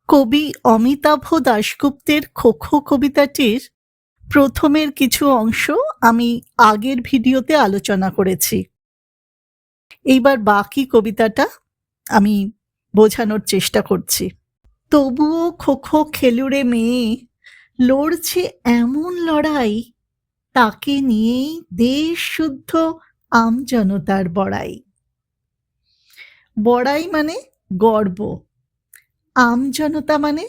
কবি অমিতাভ দাশগুপ্তের খো-খো কবিতাটির প্রথমের কিছু অংশ আমি আগের ভিডিওতে আলোচনা করেছি। এইবার বাকি কবিতাটা আমি বোঝানোর চেষ্টা করছি। তবুও খো-খো খেলুড়ে মেয়ে লড়ছে এমন লড়াই, তাকে নিয়েই দেশ শুদ্ধ আমজনতার বড়াই। বড়াই মানে গর্ব, আমজনতা মানে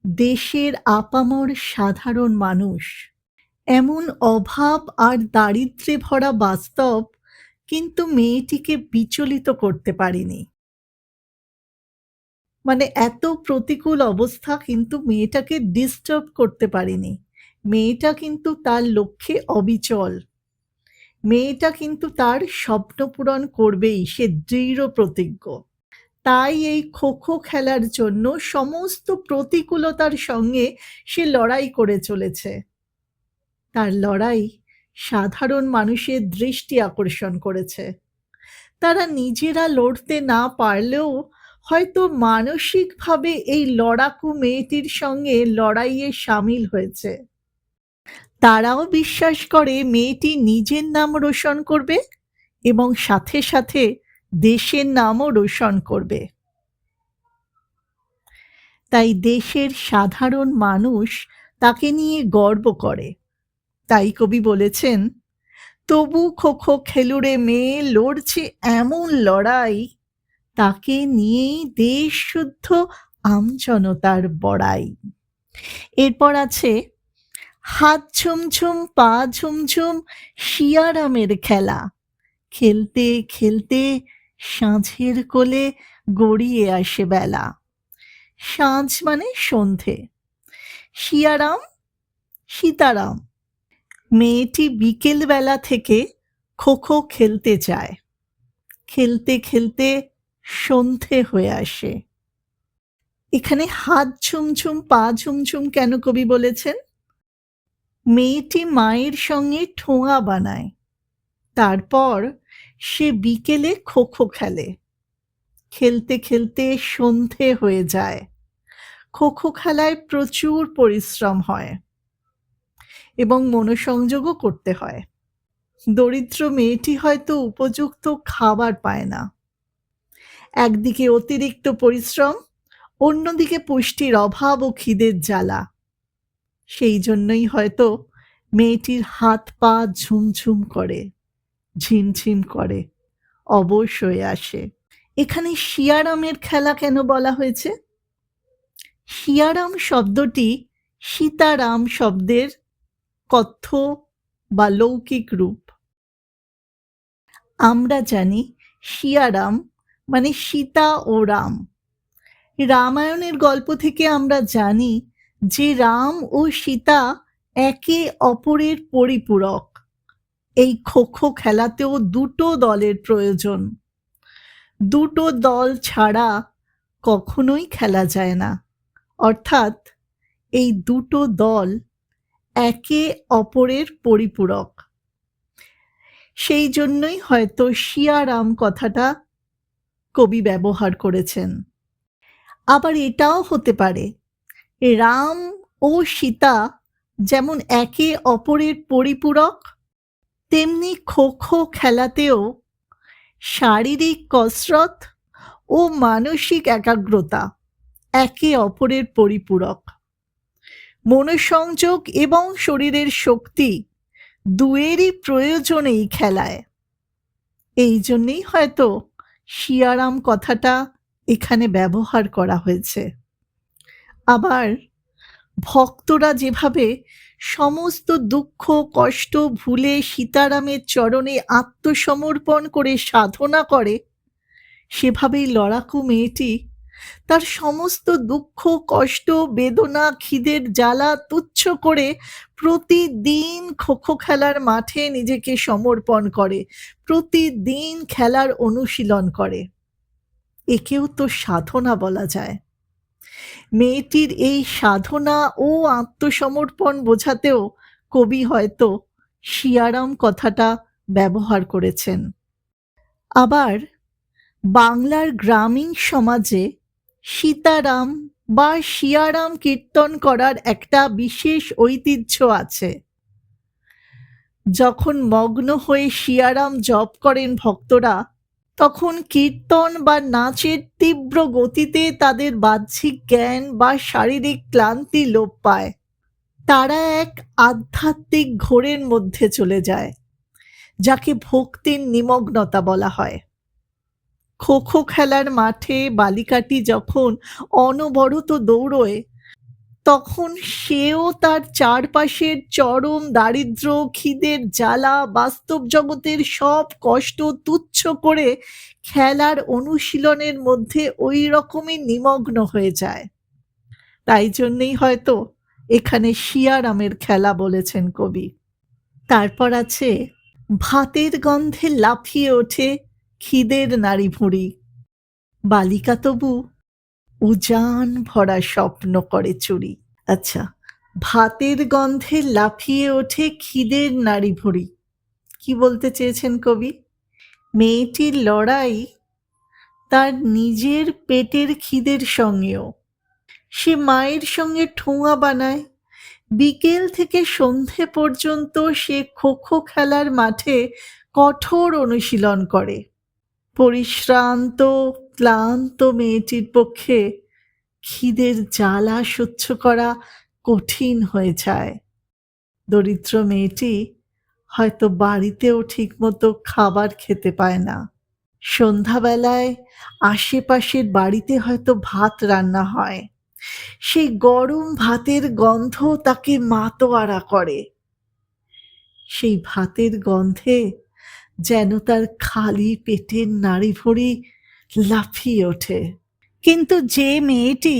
দেশের আপামর সাধারণ মানুষ। এমন অভাব আর দারিদ্র্যে ভরা বাস্তব কিন্তু মেয়েটিকে বিচলিত করতে পারেনি। মানে এত প্রতিকূল অবস্থা কিন্তু মেয়েটাকে ডিস্টার্ব করতে পারেনি। মেয়েটা কিন্তু তার লক্ষ্যে অবিচল। মেয়েটা কিন্তু তার স্বপ্ন পূরণ করবেই, সে দৃঢ় প্রতিজ্ঞ। তাই এই খো-খো খেলার জন্য সমস্ত প্রতিকূলতার সঙ্গে সে লড়াই করে চলেছে। তার লড়াই সাধারণ মানুষের দৃষ্টি আকর্ষণ করেছে। তারা নিজেরা লড়তে না পারলেও হয়তো মানসিকভাবে এই লড়াকু মেয়েটির সঙ্গে লড়াইয়ে শামিল হয়েছে। তারাও বিশ্বাস করে মেয়েটি নিজের নাম রোশন করবে এবং সাথে সাথে দেশের নামও রোশন করবে। তাই দেশের সাধারণ মানুষ তাকে নিয়ে গর্ব করে। তাই কবি বলেছেন, তবু খো-খো খেলুড়ে মেয়ে লড়ছে এমন লড়াই, তাকে নিয়েই দেশ শুদ্ধ আমজনতার বড়াই। এরপর আছে, হাত ঝুমঝুম পা ঝুমঝুম শিয়ারামের খেলা, খেলতে খেলতে সাঁঝের কোলে গড়িয়ে আসে বেলা। সাঁঝ মানে সন্ধে। শিয়ারাম, সীতারাম। মেয়েটি বিকেল বেলা থেকে খো-খো খেলতে যায়। খেলতে খেলতে সন্ধে হয়ে আসে। এখানে হাত ঝুমঝুম পা ঝুমঝুম কেন কবি বলেছেন? মেয়েটি মায়ের সঙ্গে ঠোঙা বানায়, তারপর সে বিকেলে খো-খো খেলে। খেলতে খেলতে সন্ধে হয়ে যায়। খো-খো খেলায় প্রচুর পরিশ্রম হয় এবং মনোসংযোগও করতে হয়। দরিদ্র মেয়েটি হয়তো উপযুক্ত খাবার পায় না। একদিকে অতিরিক্ত পরিশ্রম, অন্যদিকে পুষ্টির অভাব ও খিদের জ্বালা। সেই জন্যই হয়তো মেয়েটির হাত পা ঝুমঝুম করে, ঝিমঝিম করে, অবশ হয়ে আসে। এখানে শিয়ারামের খেলা কেন বলা হয়েছে? শিয়ারাম শব্দটি সীতারাম শব্দের কথ্য বা লৌকিক রূপ। আমরা জানি শিয়ারাম মানে সীতা ও রাম। রামায়ণের গল্প থেকে আমরা জানি যে রাম ও সীতা একে অপরের পরিপূরক। এই খো-খো খেলাতেও দুটো দলের প্রয়োজন। দুটো দল ছাড়া কখনোই খেলা যায় না। অর্থাৎ এই দুটো দল একে অপরের পরিপূরক। সেই জন্যই হয়তো শিয়ারাম কথাটা কবি ব্যবহার করেছেন। আবার এটাও হতে পারে, রাম ও সীতা যেমন একে অপরের পরিপূরক, তেমনি খো-খো খেলাতেও শারীরিক কসরত ও মানসিক একাগ্রতা একে অপরের পরিপূরক। মনোসংযোগ এবং শরীরের শক্তি দুয়েরই প্রয়োজন এই খেলায়। এই জন্যেই হয়তো শিয়ারাম কথাটা এখানে ব্যবহার করা হয়েছে। আবার ভক্তরা যেভাবে সমস্ত দুঃখ কষ্ট ভুলে সীতারামের চরণে আত্মসমর্পণ করে সাধনা করে, সেভাবেই লড়াকু মেয়েটি তার সমস্ত দুঃখ কষ্ট বেদনা খিদের জ্বালা তুচ্ছ করে প্রতিদিন খো-খো খেলার মাঠে নিজেকে সমর্পণ করে, প্রতিদিন খেলার অনুশীলন করে। একেও তো সাধনা বলা যায়। মেয়েটির এই সাধনা ও আত্মসমর্পণ বোঝাতেও কবি হয়তো শিয়ারাম কথাটা ব্যবহার করেছেন। আবার বাংলার গ্রামীণ সমাজে সীতারাম বা শিয়ারাম কীর্তন করার একটা বিশেষ ঐতিহ্য আছে। যখন মগ্ন হয়ে শিয়ারাম জপ করেন ভক্তরা, তখন কীর্তন বা নাচের তীব্র গতিতে তাদের বাহ্যিক জ্ঞান বা শারীরিক ক্লান্তি লোপ পায়। তারা এক আধ্যাত্মিক ঘোরের মধ্যে চলে যায়, যাকে ভক্তির নিমগ্নতা বলা হয়। খো খো খেলার মাঠে বালিকাটি যখন অনবরত দৌড়য়, তখন সেও তার চারপাশের চরম দারিদ্র্য, খিদের জ্বালা, বাস্তব জগতের সব কষ্ট তুচ্ছ করে খেলার অনুশীলনের মধ্যে ওই রকমই নিমগ্ন হয়ে যায়। তাই জন্যেই হয়তো এখানে শিয়ারামের খেলা বলেছেন কবি। তারপর আছে, ভাতের গন্ধে লাফিয়ে ওঠে খিদের নাড়ি ভুঁড়ি, বালিকা তবু উজান ভরা স্বপ্ন করে চুরি। আচ্ছা, ভাতের গন্ধে লাফিয়ে ওঠে খিদের নাড়ি ভুঁড়ি, কি বলতে চেয়েছেন কবি? মেয়েটির লড়াই তার নিজের পেটের খিদের সঙ্গেও। সে মায়ের সঙ্গে ঠোঙা বানায়, বিকেল থেকে সন্ধে পর্যন্ত সে খো খো খেলার মাঠে কঠোর অনুশীলন করে। পরিশ্রান্ত ক্লান্ত মেয়েটির পক্ষে খিদের জ্বালা সহ্য করা কঠিন হয়ে যায়। দরিদ্র মেয়েটি হয়তো বাড়িতেও ঠিকমতো খাবার খেতে পায় না। সন্ধ্যাবেলায় আশেপাশের বাড়িতে হয়তো ভাত রান্না হয়, সেই গরম ভাতের গন্ধ তাকে মাতোয়ারা করে। সেই ভাতের গন্ধে যেন তার খালি পেটের নাড়িভুড়ি লাফিয়ে ওঠে। কিন্তু যে মেয়েটি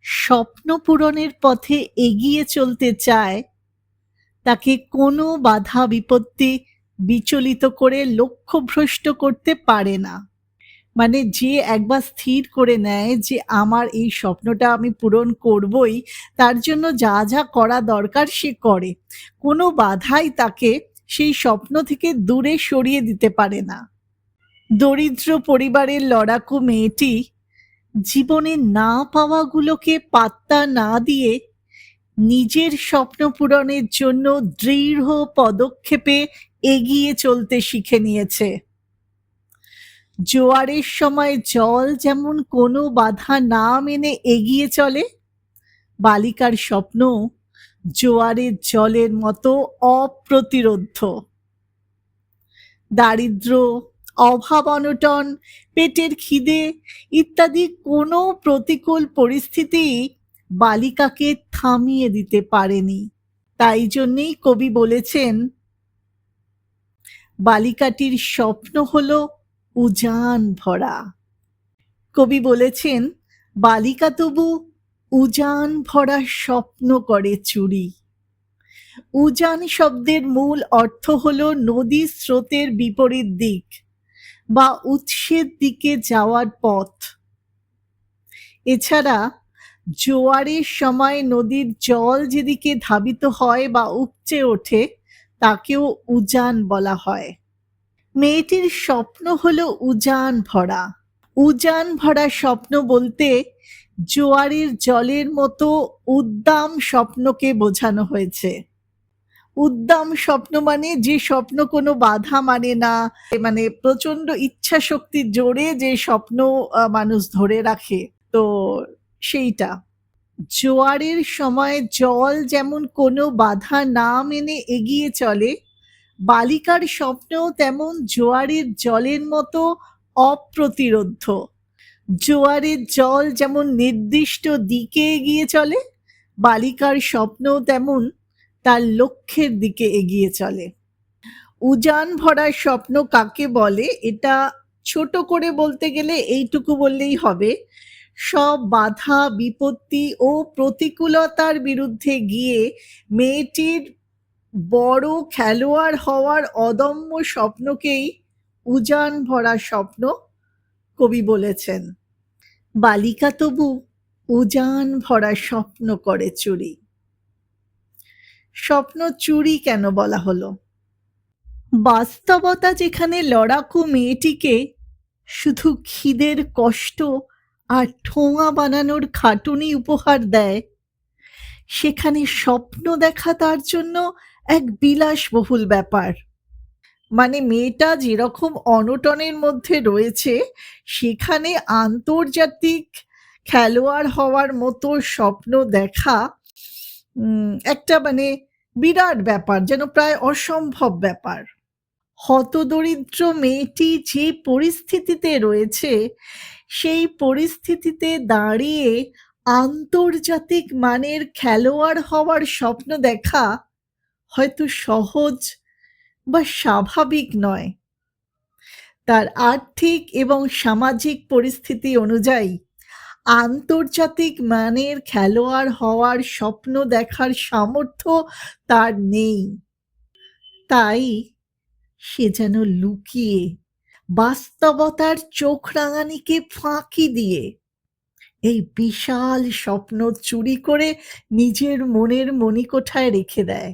স্বপ্ন পূরণের পথে এগিয়ে চলতে চায়, তাকে কোনো বাধা বিপত্তি বিচলিত করে লক্ষ্যভ্রষ্ট করতে পারে না। মানে যে একবার স্থির করে নেয় যে আমার এই স্বপ্নটা আমি পূরণ করবই, তার জন্য যা যা করা দরকার সে করে। কোনো বাধাই তাকে সেই স্বপ্ন থেকে দূরে সরিয়ে দিতে পারে না। দরিদ্র পরিবারের লড়াকু মেয়েটি জীবনে না পাওয়াগুলোকে পাত্তা না দিয়ে নিজের স্বপ্ন পূরণের জন্য দৃঢ় পদক্ষেপে এগিয়ে চলতে শিখে নিয়েছে। জোয়ারের সময় জল যেমন কোনো বাধা না মেনে এগিয়ে চলে, বালিকার স্বপ্ন জোয়ারের জলের মতো অপ্রতিরোধ্য। দারিদ্র, অভাব অনটন, পেটের খিদে ইত্যাদি কোনো প্রতিকূল পরিস্থিতি বালিকাকে থামিয়ে দিতে পারেনি। তাই জন্যেই কবি বলেছেন, বালিকাটির স্বপ্ন হলো উজান ভরা। কবি বলেছেন, বালিকা তবু উজান ভরা স্বপ্ন করে চুরি। উজান শব্দের মূল অর্থ হলো নদীর স্রোতের বিপরীত দিক বা উৎসের দিকে যাওয়ার পথ। এছাড়া জোয়ারের সময় নদীর জল যেদিকে ধাবিত হয় বা উপচে ওঠে, তাকেও উজান বলা হয়। মেয়েটির স্বপ্ন হলো উজান ভরা। উজান ভরা স্বপ্ন বলতে জোয়ারের জলের মতো উদ্দাম স্বপ্নকে বোঝানো হয়েছে। উদ্দাম স্বপ্ন মানে যে স্বপ্ন কোনো বাধা মানে না, মানে প্রচন্ড ইচ্ছা শক্তির জোরে যে স্বপ্ন মানুষ ধরে রাখে, তো সেইটা। জোয়ারের সময় জল যেমন কোনো বাধা না মেনে এগিয়ে চলে, বালিকার স্বপ্নও তেমন জোয়ারের জলের মতো অপ্রতিরোধ্য। জোয়ারের জল যেমন নির্দিষ্ট দিকে এগিয়ে চলে, বালিকার স্বপ্নও তেমন তার লক্ষ্যের দিকে এগিয়ে চলে। উজান ভরা স্বপ্ন কাকে বলে, এটা ছোট করে বলতে গেলে এইটুকু বললেই হবে, সব বাধা বিপত্তি ও প্রতিকূলতার বিরুদ্ধে গিয়ে মেয়েটির বড় খেলোয়াড় হওয়ার অদম্য স্বপ্নকেই উজান ভরা স্বপ্ন কবি বলেছেন। বালিকা তবু উজান ভরা স্বপ্ন করে চুরি। স্বপ্ন চুরি কেন বলা হলো? বাস্তবতা যেখানে লড়াকু মেয়েটিকে শুধু খিদের কষ্ট আর ঠোঙা বানানোর খাটুনি উপহার দেয়, সেখানে স্বপ্ন দেখা তার জন্য এক বিলাসবহুল ব্যাপার। মানে মেয়েটা যেরকম অনটনের মধ্যে রয়েছে, সেখানে আন্তর্জাতিক খেলোয়াড় হওয়ার মতো স্বপ্ন দেখা একটা মানে বিরাট ব্যাপার, যেন প্রায় অসম্ভব ব্যাপার। হতদরিদ্র মেয়েটি যে পরিস্থিতিতে রয়েছে, সেই পরিস্থিতিতে দাঁড়িয়ে আন্তর্জাতিক মানের খেলোয়াড় হওয়ার স্বপ্ন দেখা হয়তো সহজ বা স্বাভাবিক নয়। তার আর্থিক এবং সামাজিক পরিস্থিতি অনুযায়ী আন্তর্জাতিক মানের খেলোয়াড় হওয়ার স্বপ্ন দেখার সামর্থ্য তার নেই। তাই সে যেন লুকিয়ে বাস্তবতার চোখ রাঙানিকে ফাঁকি দিয়ে এই বিশাল স্বপ্ন চুরি করে নিজের মনের মণিকোঠায় রেখে দেয়।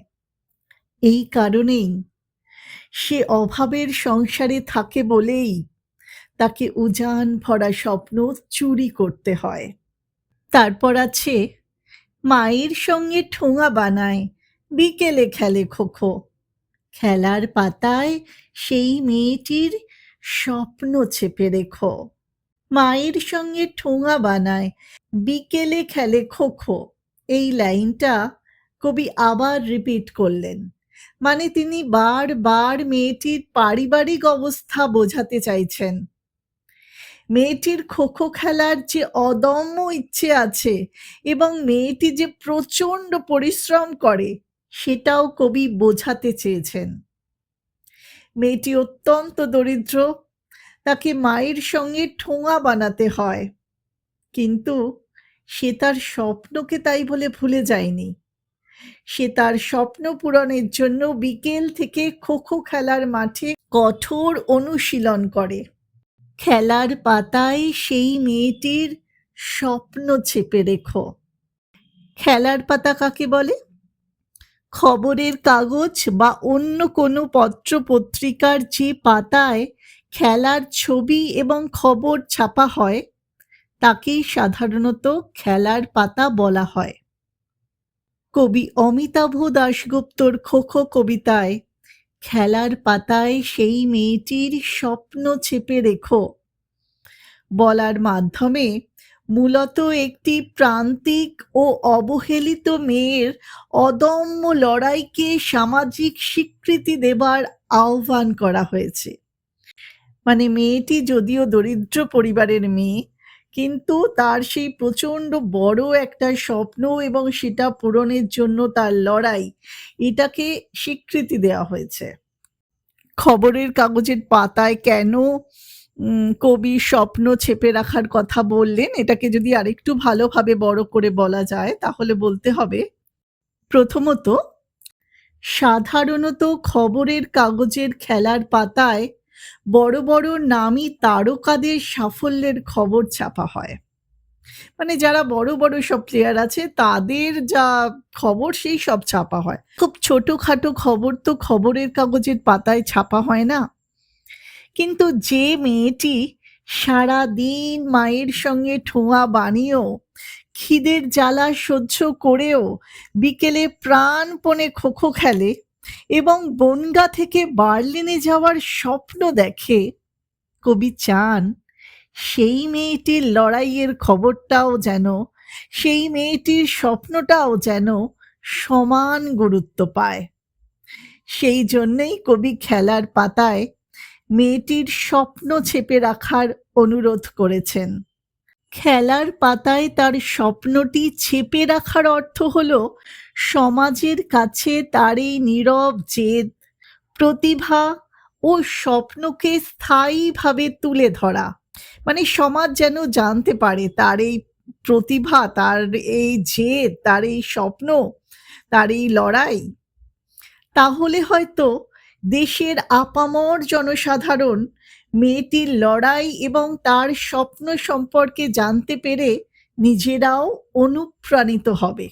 এই কারণেই সে অভাবের সংসারে থাকে বলেই তাকে উজান ভরা স্বপ্ন চুরি করতে হয়। তারপর আছে মায়ের সঙ্গে ঠোঙা বানায়, বিকেলে খেলে খোখো। খেলার পাতায় সেই মেয়েটির স্বপ্ন ছেপে রেখো। মায়ের সঙ্গে ঠোঙা বানায়, বিকেলে খেলে খোখো। এই লাইনটা কবি আবার রিপিট করলেন। মানে তিনি বারবার মেয়েটির পারিবারিক অবস্থা বোঝাতে চাইছেন। মেয়েটির খোখো খেলার যে অদম্য ইচ্ছে আছে এবং মেয়েটি যে প্রচণ্ড পরিশ্রম করে, সেটাও কবি বোঝাতে চেয়েছেন। মেয়েটি অত্যন্ত দরিদ্র, তাকে মায়ের সঙ্গে ঠোঙা বানাতে হয়, কিন্তু সে তার স্বপ্নকে তাই বলে ভুলে যায়নি। সে তার স্বপ্ন পূরণের জন্য বিকেল থেকে খোখো খেলার মাঠে কঠোর অনুশীলন করে। খেলার পাতায় সেই মেয়েটির স্বপ্ন ছেপে রেখো। খেলার পাতা কাকে বলে? খবরের কাগজ বা অন্য কোনো পত্র পত্রিকার যে পাতায় খেলার ছবি এবং খবর ছাপা হয়, তাকেই সাধারণত খেলার পাতা বলা হয়। কবি অমিতাভ দাশগুপ্তর খোখো কবিতায় খেলার পাতায় সেই মেয়েটির স্বপ্ন ছেপে রেখো বলার মাধ্যমে মূলত একটি প্রান্তিক ও অবহেলিত মেয়ের অদম্য লড়াইকে সামাজিক স্বীকৃতি দেবার আহ্বান করা হয়েছে। মানে মেয়েটি যদিও দরিদ্র পরিবারের মেয়ে, কিন্তু তার সেই প্রচণ্ড বড় একটা স্বপ্ন এবং সেটা পূরণের জন্য তার লড়াই, এটাকে স্বীকৃতি দেওয়া হয়েছে। খবরের কাগজের পাতায় কেন কবি স্বপ্ন ছেপে রাখার কথা বললেন, এটাকে যদি আরেকটু ভালোভাবে বড় করে বলা যায়, তাহলে বলতে হবে, প্রথমত, সাধারণত খবরের কাগজের খেলার পাতায় বড় বড় নামী তারকাদের সাফল্যের খবর ছাপা হয়। মানে যারা বড় বড় সব প্লেয়ার আছে তাদের যা খবর সেই সব ছাপা হয়। খুব ছোটখাটো খবর তো খবরের কাগজের পাতায় ছাপা হয় না। কিন্তু যে মেয়েটি সারাদিন মায়ের সঙ্গে ঠোঙা বানিয়েও, খিদের জ্বালা সহ্য করেও বিকেলে প্রাণপণে খোখো খেলে এবং বনগাঁ থেকে বার্লিনে যাওয়ার স্বপ্ন দেখে, কবি চান সেই মেয়েটির লড়াইয়ের খবরটাও যেন, সেই মেয়েটির স্বপ্নটাও যেন সমান গুরুত্ব পায়। সেই জন্যেই কবি খেলার পাতায় মেয়েটির স্বপ্ন ছেপে রাখার অনুরোধ করেছেন। খেলার পাতায় তার স্বপ্নটি ছেপে রাখার অর্থ হলো সমাজের কাছে তার এই নীরব জেদ, প্রতিভা ও স্বপ্নকে স্থায়ীভাবে তুলে ধরা। মানে সমাজ যেন জানতে পারে তার এই প্রতিভা, তার এই জেদ, তার এই স্বপ্ন, তার এই লড়াই। তাহলে হয়তো দেশের আপামর জনসাধারণ মেয়েটির লড়াই এবং তার স্বপ্ন সম্পর্কে জানতে পেরে নিজেরাও অনুপ্রাণিত হবে।